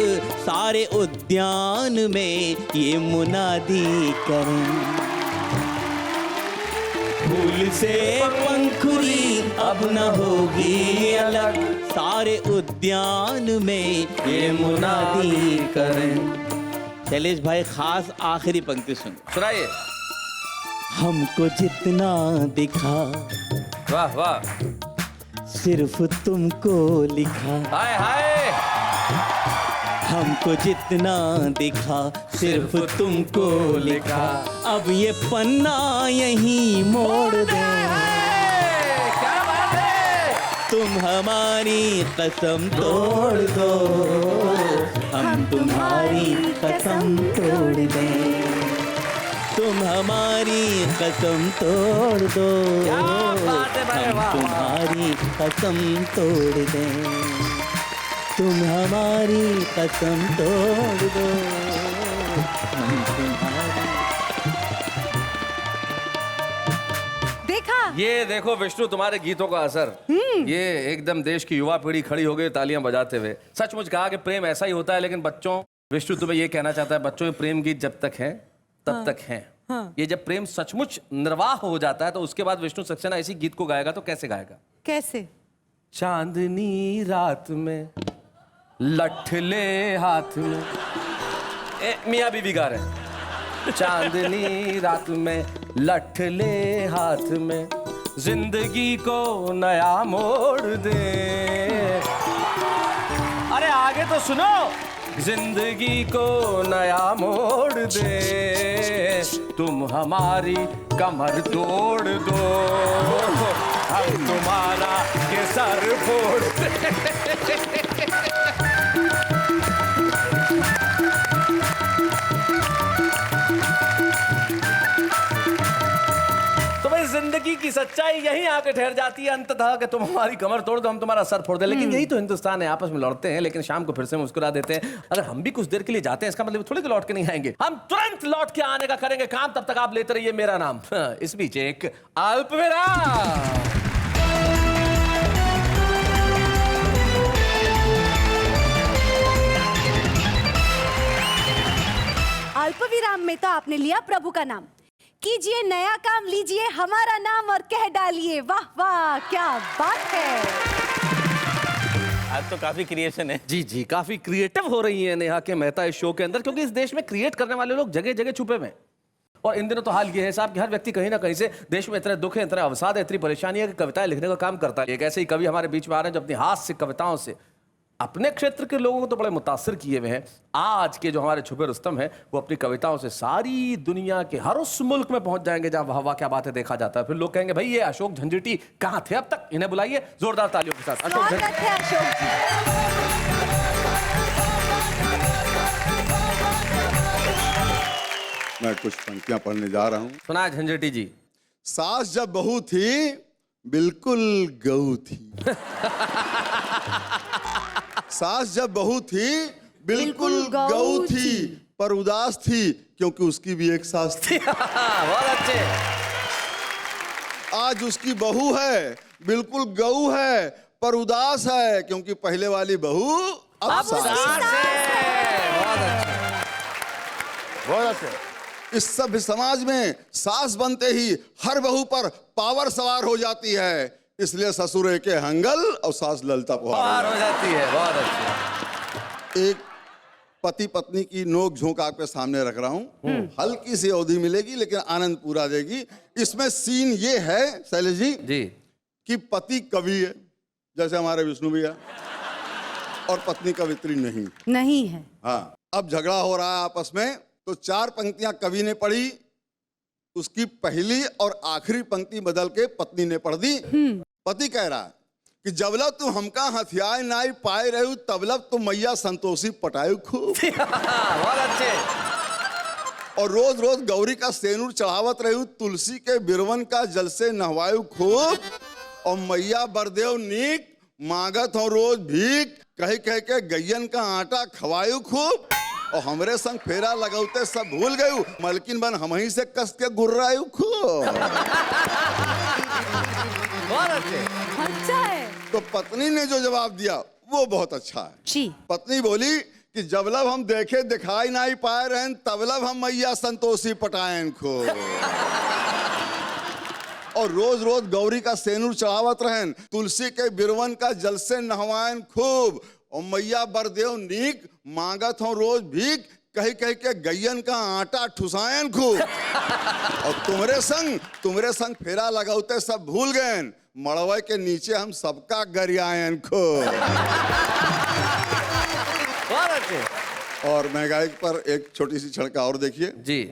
[SPEAKER 5] सारे उद्यान में ये मुनादी करें। फूल से पंखुरी अब न होगी अलग, सारे उद्यान में ये मुनादी करें। शैलेश भाई, खास आखिरी पंक्ति सुन,
[SPEAKER 1] सुनाइए।
[SPEAKER 5] हमको जितना दिखा,
[SPEAKER 1] वाह वाह।
[SPEAKER 5] सिर्फ तुमको लिखा।
[SPEAKER 1] हाय हाय।
[SPEAKER 5] हमको जितना दिखा, सिर्फ तुमको लिखा, अब ये पन्ना यहीं मोड़ दे।
[SPEAKER 1] क्या बात है।
[SPEAKER 5] तुम हमारी कसम तोड़ दो, हम तुम्हारी कसम तोड़ दें। तुम हमारी कसम तोड़ दो,
[SPEAKER 1] क्या बात है भाई,
[SPEAKER 5] हम
[SPEAKER 1] वाह, वाह।
[SPEAKER 5] तुम्हारी कसम तोड़ दें। तुम हमारी कसम तोड़ दो, हम तुम्हारी।
[SPEAKER 2] देखा।
[SPEAKER 1] ये देखो विष्णु, तुम्हारे गीतों का असर। ये एकदम देश की युवा पीढ़ी खड़ी हो गई तालियां बजाते हुए। सचमुच कहा कि प्रेम ऐसा ही होता है। लेकिन बच्चों, विष्णु तुम्हें ये कहना चाहता है, बच्चों, ये प्रेम गीत जब तक है तब तक हैं। ये जब प्रेम सचमुच निर्वाह हो जाता है तो उसके बाद विष्णु सक्सेना इसी गीत को गाएगा तो कैसे गाएगा?
[SPEAKER 2] कैसे?
[SPEAKER 1] चांदनी रात में लठले हाथ में, मियाँ बीवी गा रहे हैं। चांदनी रात में लठले हाथ में जिंदगी को नया मोड़ दे। अरे आगे तो सुनो। जिंदगी को नया मोड़ दे, तुम हमारी कमर तोड़ दो, हम तुम्हारा के सर फोड़ दे। तो भाई जिंदगी की सच्चाई यहीं आके ठहर जाती है अंततः कि तुम हमारी कमर तोड़ दो, हम तुम्हारा सर फोड़ दे। लेकिन यही तो हिंदुस्तान है, आपस में लड़ते हैं लेकिन शाम को फिर से मुस्कुरा देते हैं। अगर हम भी कुछ देर के लिए जाते हैं इसका मतलब थोड़ी कि लौट के नहीं आएंगे, हम तुरंत लौट के आने का करेंगे काम। तब तक आप लेते रहिए मेरा नाम। इस बीच एक अल्पविराम।
[SPEAKER 2] अल्पविराम में तो आपने लिया प्रभु का नाम। कीजिए नया काम, लीजिए हमारा नाम और कह डालिए वाह वाह क्या बात है।
[SPEAKER 5] आज तो काफी क्रिएशन है।
[SPEAKER 1] जी जी, काफी क्रिएटिव हो रही है नेहा के मेहता इस शो के अंदर, क्योंकि इस देश में क्रिएट करने वाले लोग जगह जगह छुपे हुए हैं। और इन दिनों तो हाल ये है साहब कि हर व्यक्ति कहीं ना कहीं से देश में इतने दुख है, इतने अवसाद है, इतनी परेशानी है कि कविताएं लिखने का काम करता है। एक ऐसे ही कवि हमारे बीच में आ रहे हैं जो अपनी हास्य कविताओं से अपने क्षेत्र के लोगों को तो बड़े मुतासिर किए हुए हैं। आज के जो हमारे छुपे रुस्तम हैं वो अपनी कविताओं से सारी दुनिया के हर उस मुल्क में पहुंच जाएंगे जहां वाह वाह क्या बात है देखा जाता है। फिर लोग कहेंगे भाई ये अशोक झंझटी कहां थे अब तक, इन्हें बुलाइए जोरदार तालियों के साथ। अशोक
[SPEAKER 2] स्वागत है अशोक जी।
[SPEAKER 3] मैं कुछ पंक्तियां पढ़ने जा रहा हूं।
[SPEAKER 1] सुना झंझटी जी।
[SPEAKER 3] सास जब बहू थी बिल्कुल गऊ थी। सास जब बहू थी बिल्कुल गऊ थी, पर उदास थी क्योंकि उसकी भी एक सास थी।
[SPEAKER 1] बहुत अच्छे।
[SPEAKER 3] आज उसकी बहू है बिल्कुल गऊ है, पर उदास है क्योंकि पहले वाली बहू अब सास है।
[SPEAKER 1] बहुत अच्छे।
[SPEAKER 3] बहुत अच्छे। इस सभ्य समाज में सास बनते ही हर बहू पर पावर सवार हो जाती है, इसलिए ससुर के हंगल और सास ललता
[SPEAKER 1] पार हो जाती है। बहुत अच्छे।
[SPEAKER 3] एक पति पत्नी की नोक झोंक आपके सामने रख रहा हूं। हल्की सी अवधि मिलेगी लेकिन आनंद पूरा देगी। इसमें सीन ये है शैलेश जी कि पति कवि है जैसे हमारे विष्णु भैया, और पत्नी कवित्री नहीं
[SPEAKER 2] है।
[SPEAKER 3] हाँ, अब झगड़ा हो रहा है आपस में, तो 4 पंक्तियां कवि ने पढ़ी, उसकी पहली और आखिरी पंक्ति बदल के पत्नी ने पढ़ दी। पति कह रहा है कि जबलब तू हमका हथियार नाई पाए रहू तबलब तू मैया संतोषी पटायु खूब।
[SPEAKER 1] बहुत अच्छे।
[SPEAKER 3] और रोज रोज गौरी का सेनूर चढ़ावत रहू, तुलसी के बिरवन का जल से नहवायु खूब, और मैया बरदेव नीक मांगत हो रोज भीख, कह कह के गैयन का आटा खवायु खूब, और हमरे संग फेरा लगौते सब भूल गयू, मलकिन बन हम ही से कस के गुर्रायु खूब।
[SPEAKER 1] बहुत अच्छे।
[SPEAKER 2] अच्छा है।
[SPEAKER 3] तो पत्नी ने जो जवाब दिया वो बहुत अच्छा है
[SPEAKER 2] जी।
[SPEAKER 3] पत्नी बोली कि जबलब हम देखे दिखाई नहीं पाए रहन तबलब हम मैया संतोषी पटायन खूब, और रोज रोज गौरी का सेनूर चढ़ावत रहन, तुलसी के बिरवन का जल से नहवायन खूब, और मैया बरदेव नीक मांगत हो रोज भीख, कह कह के गैयन का आटा ठुसायन खूब, और तुम्हारे संग फेरा लगौते सब भूल गए, मड़वे के नीचे हम सबका गरियायन खूब।
[SPEAKER 1] बहुत अच्छे।
[SPEAKER 3] और महंगाई पर एक छोटी सी छड़का और देखिए
[SPEAKER 1] जी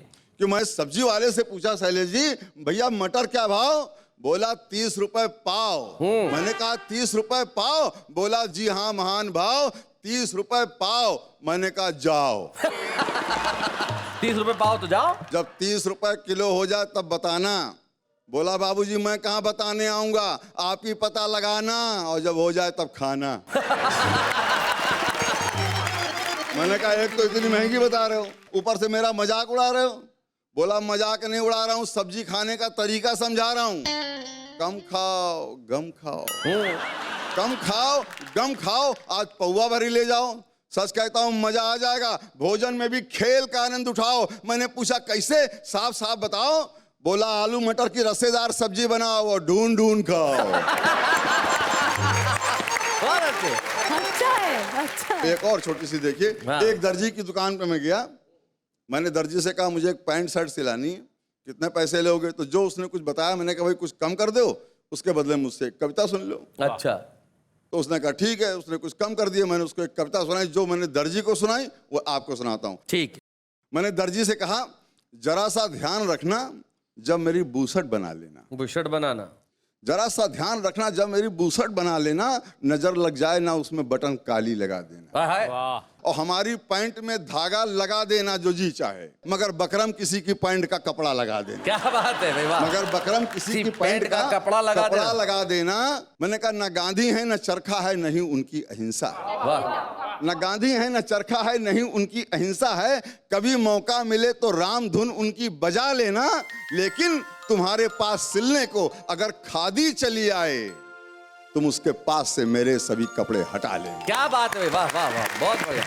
[SPEAKER 3] कि मैं सब्जी वाले से पूछा शैलेश जी भैया मटर क्या भाव, बोला 30 रुपए पाव। मैंने कहा 30 रुपए पाव, बोला जी हाँ महान भाव 30 रुपए पाव। मैंने कहा जाओ।
[SPEAKER 1] 30 रुपए पाव तो जाओ।
[SPEAKER 3] जब 30 रुपए किलो हो जाए तब बताना। बोला बाबूजी मैं कहाँ बताने आऊंगा, आप ही पता लगाना, और जब हो जाए तब खाना। मैंने कहा एक तो इतनी महंगी बता रहे हो, ऊपर से मेरा मजाक उड़ा रहे हो। बोला मजाक नहीं उड़ा रहा हूँ, सब्जी खाने का तरीका समझा रहा हूँ। कम खाओ गम खाओ, कम खाओ गम खाओ, आज पौवा भरी ले जाओ, सच कहता हूं मजा आ जाएगा। भोजन में भी खेल का आनंद उठाओ। मैंने पूछा कैसे, साफ साफ बताओ। बोला आलू मटर की रसेदार सब्जी बनाओ और ढूंढ ढूंढ खाओ।
[SPEAKER 1] बहुत अच्छे।
[SPEAKER 2] अच्छा है, अच्छा है।
[SPEAKER 3] एक और छोटी सी देखिए,
[SPEAKER 1] हाँ।
[SPEAKER 3] एक दर्जी की दुकान पे मैं गया। मैंने दर्जी से कहा मुझे एक पैंट शर्ट सिलानी है, कितने पैसे लोगे? तो जो उसने कुछ बताया, मैंने कहा भाई कुछ कम कर दो, उसके बदले मुझसे एक कविता सुन लो।
[SPEAKER 1] अच्छा।
[SPEAKER 3] तो उसने कहा ठीक है। उसने कुछ कम कर दिया। मैंने उसको एक कविता सुनाई। जो मैंने दर्जी को सुनाई वो आपको सुनाता हूँ।
[SPEAKER 1] ठीक।
[SPEAKER 3] मैंने दर्जी से कहा जरा सा ध्यान रखना जब मेरी बूसट बना लेना।
[SPEAKER 1] बुशर्ट बनाना।
[SPEAKER 3] जरा सा ध्यान रखना जब मेरी बूसट बना लेना, नजर लग जाए ना उसमें बटन काली लगा देना।
[SPEAKER 1] हाय।
[SPEAKER 3] और हमारी पैंट में धागा लगा देना जो जी चाहे, मगर बकरम किसी की पैंट का कपड़ा लगा देना।
[SPEAKER 1] क्या बात है भाई, वाह।
[SPEAKER 3] मगर बकरम किसी की पैंट का
[SPEAKER 1] कपड़ा
[SPEAKER 3] लगा देना। मैंने कहा न गांधी है न चरखा है नहीं उनकी अहिंसा।
[SPEAKER 1] वाह।
[SPEAKER 3] न गांधी है न चरखा है नहीं उनकी अहिंसा है। कभी मौका मिले तो राम धुन उनकी बजा लेना, लेकिन तुम्हारे पास सिलने को अगर खादी चली आए, तुम उसके पास से मेरे सभी कपड़े हटा लेना।
[SPEAKER 1] क्या बात है, वाह वाह वाह, बहुत बढ़िया।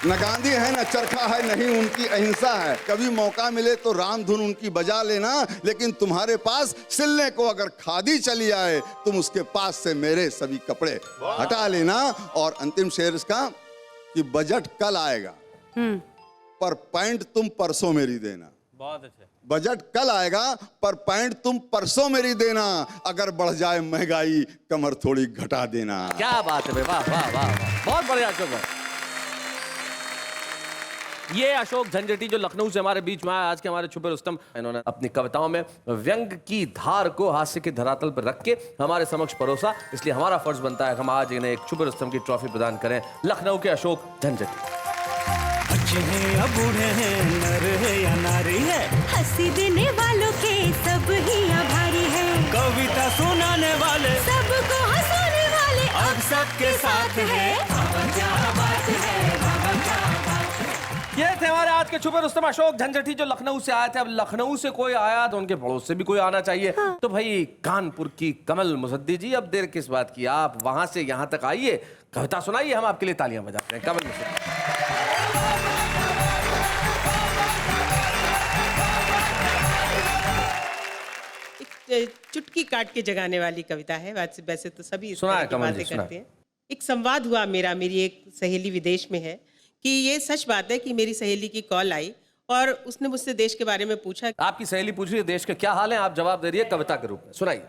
[SPEAKER 3] न गांधी है न चरखा है नहीं उनकी अहिंसा है। कभी मौका मिले तो राम धुन उनकी बजा लेना, लेकिन तुम्हारे पास सिलने को अगर खादी चली आए, तुम उसके पास से मेरे सभी कपड़े हटा लेना। और अंतिम शेर इसका कि बजट कल आएगा पर पैंट तुम परसों मेरी देना।
[SPEAKER 1] बहुत अच्छे।
[SPEAKER 3] बजट कल आएगा पर पैंट तुम परसों मेरी देना। अगर बढ़ जाए महंगाई कमर थोड़ी घटा देना।
[SPEAKER 1] क्या बात है भाई, वाह वाह वाह वाह, बहुत बढ़िया अशोक भाई। ये अशोक झंझटी जो लखनऊ से हमारे बीच में आया आज के हमारे छुपे रुस्तम, इन्होंने अपनी कविताओं में व्यंग की धार को हास्य के धरातल पर रख के हमारे समक्ष परोसा। इसलिए हमारा फर्ज बनता है हम आज इन्हें एक छुपे रुस्तम की ट्रॉफी प्रदान करें। लखनऊ के अशोक झंझटी।
[SPEAKER 4] बच्चे हैं या बूढ़े हैं, नर है या नारी है,
[SPEAKER 8] हंसी देने वालों के सब ही आभारी है।
[SPEAKER 4] कविता सुनाने वाले
[SPEAKER 8] सबको हंसाने वाले
[SPEAKER 4] अब सबके साथ है।
[SPEAKER 1] ये थे हमारे आज के छुपे रुस्तम अशोक झंझटी जो लखनऊ से आए थे। अब लखनऊ से कोई आया तो उनके पड़ोस से भी कोई आना चाहिए। तो भाई कानपुर की कमल मुसद्दी जी, अब देर किस बात की, आप वहां से यहां तक आइए, कविता सुनाइए, हम आपके लिए तालियां बजाते हैं। कमल मुसद्दी।
[SPEAKER 6] चुटकी काट के जगाने वाली कविता है। वैसे तो सभी इस
[SPEAKER 1] सुना
[SPEAKER 6] तरह
[SPEAKER 1] है
[SPEAKER 6] की
[SPEAKER 1] कमल जी,
[SPEAKER 6] बातें
[SPEAKER 1] सुना।
[SPEAKER 6] करते हैं। एक संवाद हुआ मेरी एक सहेली विदेश में है कि ये सच बात है कि मेरी सहेली की कॉल आई और उसने मुझसे देश के बारे में पूछा
[SPEAKER 1] आपकी सहेली पूछ रही है देश के क्या हाल है, आप जवाब दे रही है कविता के रूप में, सुनाइए।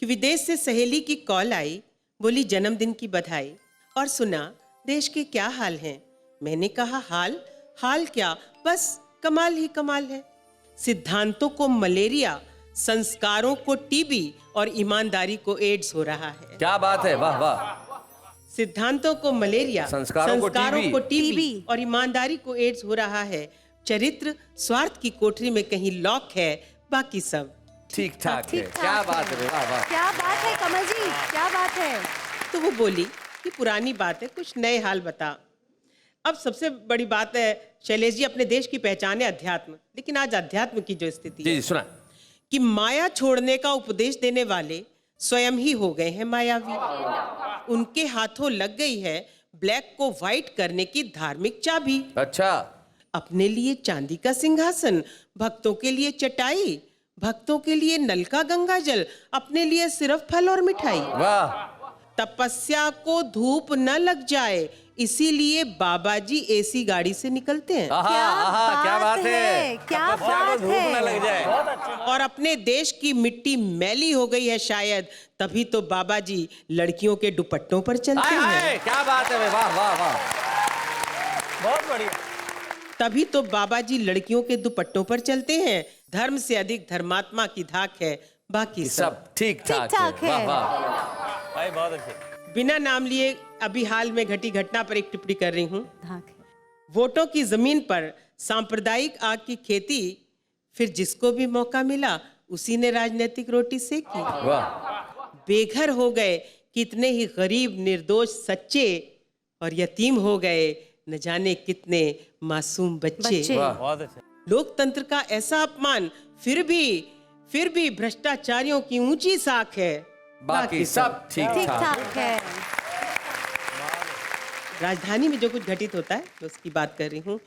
[SPEAKER 6] कि विदेश से सहेली की कॉल आई, बोली जन्मदिन की बधाई और सुना देश के क्या हाल हैं। मैंने कहा हाल क्या, बस कमाल ही कमाल है। सिद्धांतों को मलेरिया, संस्कारों को टीबी और ईमानदारी को एड्स हो रहा है।
[SPEAKER 1] क्या बात है, वाह वाह।
[SPEAKER 6] सिद्धांतों को मलेरिया,
[SPEAKER 1] संस्कारों को
[SPEAKER 6] टीबी और ईमानदारी को एड्स हो रहा है। चरित्र स्वार्थ की कोठरी में कहीं लॉक है, बाकी सब
[SPEAKER 1] ठीक ठाक है। क्या बात है, वाह वाह।
[SPEAKER 2] क्या बात है कमल जी, क्या बात है।
[SPEAKER 6] तो वो बोली कि पुरानी बात है, कुछ नए हाल बता। अब सबसे बड़ी बात है शैलेश जी, अपने देश की पहचान है अध्यात्म, लेकिन आज अध्यात्म की जो स्थिति
[SPEAKER 1] जी
[SPEAKER 6] है
[SPEAKER 1] सुना।
[SPEAKER 6] कि माया छोड़ने का उपदेश देने वाले स्वयं ही हो गए हैं मायावी। उनके हाथों लग गई है ब्लैक को व्हाइट करने की धार्मिक चाबी।
[SPEAKER 1] अच्छा।
[SPEAKER 6] अपने लिए चांदी का सिंहासन, भक्तों के लिए चटाई, भक्तों के लिए नल का गंगा जल, अपने लिए सिर्फ फल और मिठाई।
[SPEAKER 1] वाह।
[SPEAKER 6] तपस्या को धूप न लग जाए, इसीलिए बाबा जी एसी गाड़ी से निकलते हैं।
[SPEAKER 1] क्या बात है,
[SPEAKER 2] क्या बात है।
[SPEAKER 1] लग जाए।
[SPEAKER 6] और अपने देश की मिट्टी मैली हो गई है शायद, तभी तो बाबा जी लड़कियों के दुपट्टों पर चलते हैं।
[SPEAKER 1] क्या बात है, वाह वाह वाह, बहुत बढ़िया।
[SPEAKER 6] तभी तो बाबा जी लड़कियों के दुपट्टों पर चलते हैं। धर्म से अधिक धर्मात्मा की धाक है, बाकी सब
[SPEAKER 1] ठीक ठाक है। वाह वाह भाई, बहुत अच्छे।
[SPEAKER 6] बिना नाम लिए अभी हाल में घटी घटना पर एक टिप्पणी कर रही हूँ। वोटों की जमीन पर सांप्रदायिक आग की खेती, फिर जिसको भी मौका मिला उसी ने राजनीतिक रोटी सेकी।
[SPEAKER 1] वाह।
[SPEAKER 6] बेघर हो गए कितने ही गरीब निर्दोष सच्चे, और यतीम हो गए न जाने कितने मासूम बच्चे।
[SPEAKER 1] वाह, बहुत अच्छे।
[SPEAKER 6] लोकतंत्र का ऐसा अपमान, फिर भी भ्रष्टाचारियों की ऊंची साख है,
[SPEAKER 1] बाकी सब ठीक
[SPEAKER 2] ठीक
[SPEAKER 1] ठाक
[SPEAKER 2] ठाक है।
[SPEAKER 6] राजधानी में जो कुछ घटित होता है मैं उसकी बात कर रही हूँ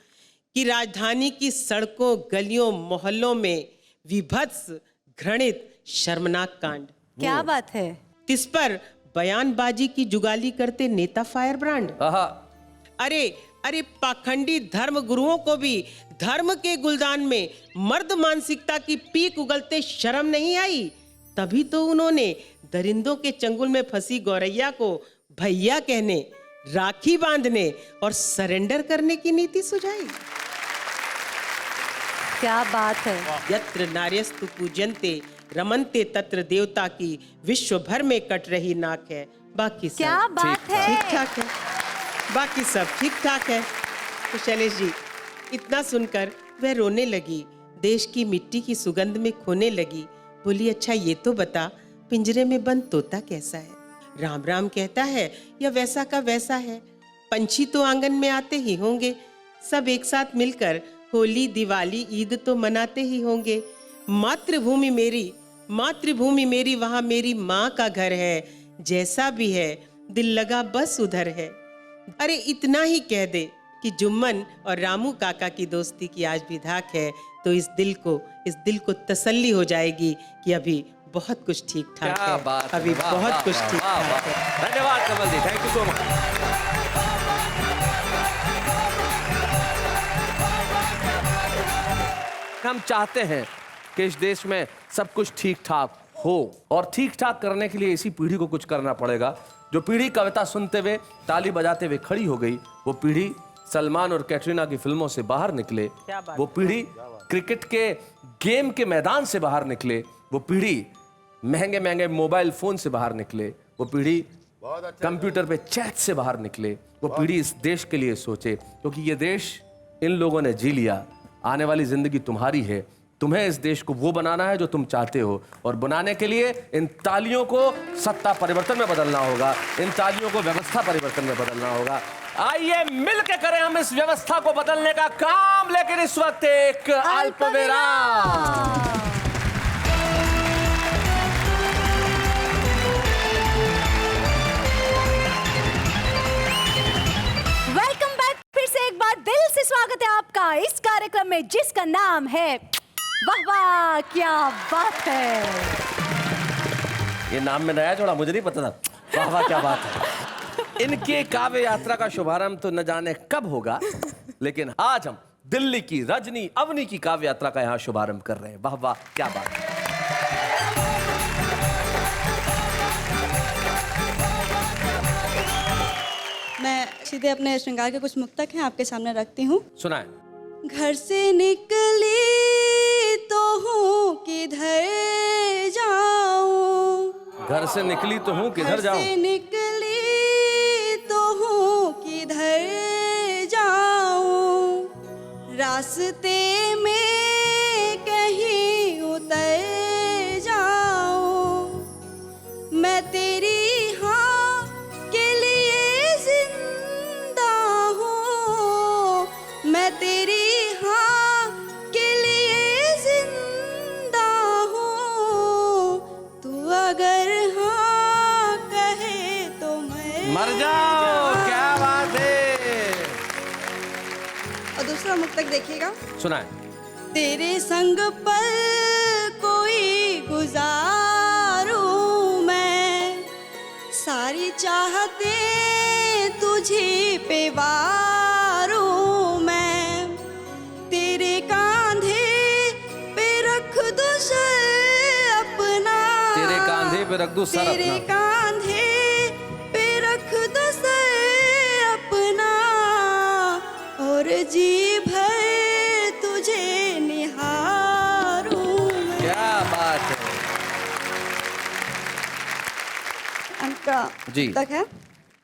[SPEAKER 6] कि राजधानी की सड़कों, गलियों, मोहल्लों में विभत्स, घृणित, शर्मनाक कांड।
[SPEAKER 2] क्या बात है।
[SPEAKER 6] इस पर बयानबाजी की जुगाली करते नेता फायर ब्रांड। अरे अरे पाखंडी धर्म गुरुओं को भी धर्म के गुलदान में मर्द मानसिकता की पीक उगलते शर्म नहीं आई। तभी तो उन्होंने दरिंदों के चंगुल में फंसी गौरैया को भैया कहने, राखी बांधने और सरेंडर करने की नीति सुझाई।
[SPEAKER 2] क्या बात है।
[SPEAKER 6] यत्र नार्यस्तु पूज्यन्ते रमन्ते तत्र देवता की विश्व भर में कट रही नाक है। बाकी सब
[SPEAKER 2] क्या बात है।
[SPEAKER 6] ठीक ठाक है, बाकी सब ठीक ठाक है। तो शैलेश जी, इतना सुनकर वह रोने लगी, देश की मिट्टी की सुगंध में खोने लगी। बोली, अच्छा ये तो बता, पिंजरे में बंद तोता कैसा है? राम राम कहता है या वैसा का वैसा है? पंछी तो आंगन में आते ही होंगे, सब एक साथ मिलकर होली, दिवाली, ईद तो मनाते ही होंगे। मातृभूमि मेरी वहाँ मेरी माँ का घर है। जैसा भी है दिल लगा बस उधर है। अरे इतना ही कह दे कि जुम्मन और रामू काका की दोस्ती की आज भी धाक है, तो इस दिल को तसल्ली हो जाएगी कि अभी बहुत कुछ ठीक ठाक है।
[SPEAKER 1] बात
[SPEAKER 6] अभी
[SPEAKER 1] वाह,
[SPEAKER 6] बहुत
[SPEAKER 1] वाह,
[SPEAKER 6] कुछ
[SPEAKER 1] वाह,
[SPEAKER 6] ठीक
[SPEAKER 1] वाह,
[SPEAKER 6] ठाक
[SPEAKER 1] वाह।
[SPEAKER 6] है।
[SPEAKER 1] धन्यवाद कमल जी, थैंक यू सो मच। हम चाहते हैं कि इस देश में सब कुछ ठीक ठाक हो, और ठीक ठाक करने के लिए इसी पीढ़ी को कुछ करना पड़ेगा। जो पीढ़ी कविता सुनते हुए, ताली बजाते हुए खड़ी हो गई, वो पीढ़ी सलमान और कैटरीना की फिल्मों से बाहर निकले, वो पीढ़ी क्रिकेट के गेम के मैदान से बाहर निकले, वो पीढ़ी महंगे महंगे मोबाइल फोन से बाहर निकले, वो पीढ़ी कंप्यूटर पे चैट से बाहर निकले, वो पीढ़ी इस देश के लिए सोचे, क्योंकि ये देश इन लोगों ने जी लिया। आने वाली जिंदगी तुम्हारी है, तुम्हें इस देश को वो बनाना है जो तुम चाहते हो, और बनाने के लिए इन तालियों को सत्ता परिवर्तन में बदलना होगा, इन तालियों को व्यवस्था परिवर्तन में बदलना होगा। आइए मिलकर करें हम इस व्यवस्था को बदलने का काम, लेकिन इस वक्त एक अल्पविराम।
[SPEAKER 2] वेलकम बैक, फिर से एक बार दिल से स्वागत है आपका इस कार्यक्रम में जिसका नाम है वाह वाह क्या बात है।
[SPEAKER 1] ये नाम में नया जोड़ा, मुझे नहीं पता था। वाह वाह क्या बात है। इनके काव्य यात्रा का शुभारंभ तो न जाने कब होगा, लेकिन आज हम दिल्ली की रजनी अवनी की काव्य यात्रा का यहाँ शुभारंभ कर रहे हैं। वाह वाह क्या बात है।
[SPEAKER 9] मैं सीधे अपने श्रृंगार के कुछ मुक्तक हैं आपके सामने रखती हूँ।
[SPEAKER 1] सुनाए।
[SPEAKER 9] घर से निकली तो हूँ किधर जाऊँ,
[SPEAKER 1] घर से निकली तो हूँ किधर जाऊँ,
[SPEAKER 9] घर से निकली तो हूँ किधर जाऊँ, रास्ते में कहीं उतर जाऊँ, मैं तेरी हाँ के लिए जिंदा हूँ, मैं तेरी हाँ के लिए जिंदा हूँ, तू अगर हाँ कहे तो मैं
[SPEAKER 1] मर जाओ। क्या बात है।
[SPEAKER 9] और दूसरा मुक्तक देखिएगा।
[SPEAKER 1] सुनाए।
[SPEAKER 9] तेरे संग पल कोई गुजारूं मैं, सारी चाहते तुझे पे वारूं मैं, तेरे कांधे पे रख दूं सर अपना,
[SPEAKER 1] तेरे कांधे पे रख दूं सर
[SPEAKER 9] तेरे
[SPEAKER 1] अपना,
[SPEAKER 9] कांधे पे रख दूं सर अपना, और जी भर तुझे निहारूं मैं।
[SPEAKER 1] क्या बात है।
[SPEAKER 9] अंका
[SPEAKER 1] जी।
[SPEAKER 9] तक है।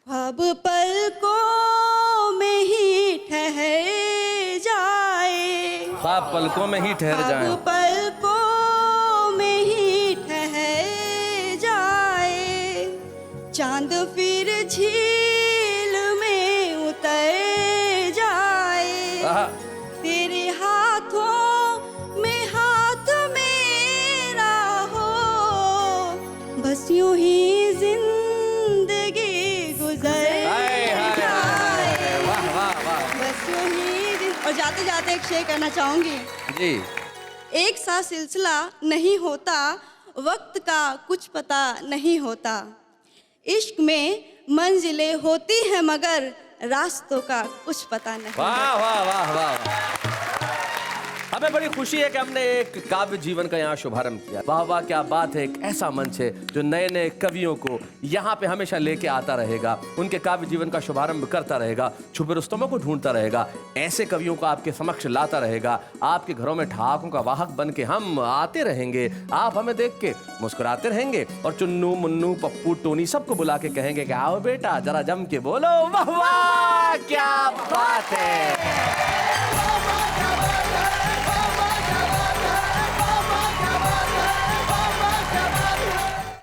[SPEAKER 9] अब पलकों में ही ठहर जाए,
[SPEAKER 1] ख्वाब पलकों में ही ठहर जाएं,
[SPEAKER 9] अब पलकों में ही ठहर जाए, चांद फिर झील में उतर जाए,
[SPEAKER 1] आहा।
[SPEAKER 9] तेरे हाथों में हाथ मेरा हो, बस यूं ही जिंदगी गुजर
[SPEAKER 1] हाय, हाय,
[SPEAKER 9] जाए। और जाते जाते एक शेर करना चाहूंगी।
[SPEAKER 1] जी।
[SPEAKER 9] एक सा सिलसिला नहीं होता, वक्त का कुछ पता नहीं होता। इश्क में मंजिलें होती हैं मगर रास्तों का कुछ पता नहीं।
[SPEAKER 1] वाह वाह वाह वाह। हमें बड़ी खुशी है कि हमने एक काव्य जीवन का यहाँ शुभारंभ किया। वाह वाह, क्या बात है। एक ऐसा मंच है जो नए नए कवियों को यहाँ पे हमेशा लेके आता रहेगा, उनके काव्य जीवन का शुभारंभ करता रहेगा, छुपे रुस्तमों को ढूंढता रहेगा, ऐसे कवियों को आपके समक्ष लाता रहेगा। आपके घरों में ठहाकों का वाहक बन के हम आते रहेंगे। आप हमें देख के मुस्कुराते रहेंगे और चुन्नू मुन्नू पप्पू टोनी सबको बुला के कहेंगे कि आओ बेटा जरा जम के बोलो वाह वाह क्या बात है।